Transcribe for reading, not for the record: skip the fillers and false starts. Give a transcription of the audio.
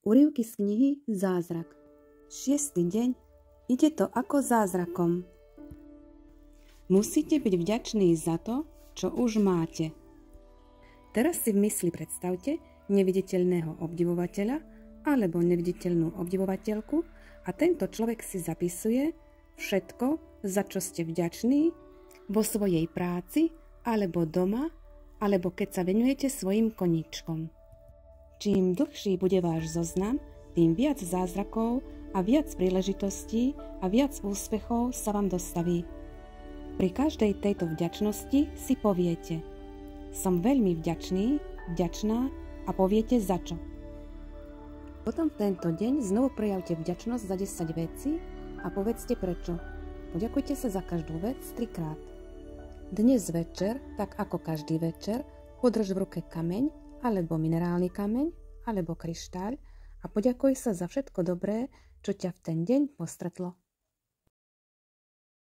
Úryvky z knihy Zázrak. 6. deň. Ide to ako zázrakom. Musíte byť vďační za to, čo už máte. Teraz si v mysli predstavte neviditeľného obdivovateľa alebo neviditeľnú obdivovateľku a tento človek si zapisuje všetko, za čo ste vďační vo svojej práci alebo doma, alebo keď sa venujete svojim koníčkom. Čím dlhší bude váš zoznam, tým viac zázrakov a viac príležitostí a viac úspechov sa vám dostaví. Pri každej tejto vďačnosti si poviete: som veľmi vďačný, vďačná a poviete za čo. Potom v tento deň znovu prejavte vďačnosť za 10 vecí a povedzte prečo. Poďakujte sa za každú vec 3-krát. Dnes večer, tak ako každý večer, podrž v ruke kameň alebo minerálny kameň alebo kryštáľ a poďakuj sa za všetko dobré, čo ťa v ten deň postretlo.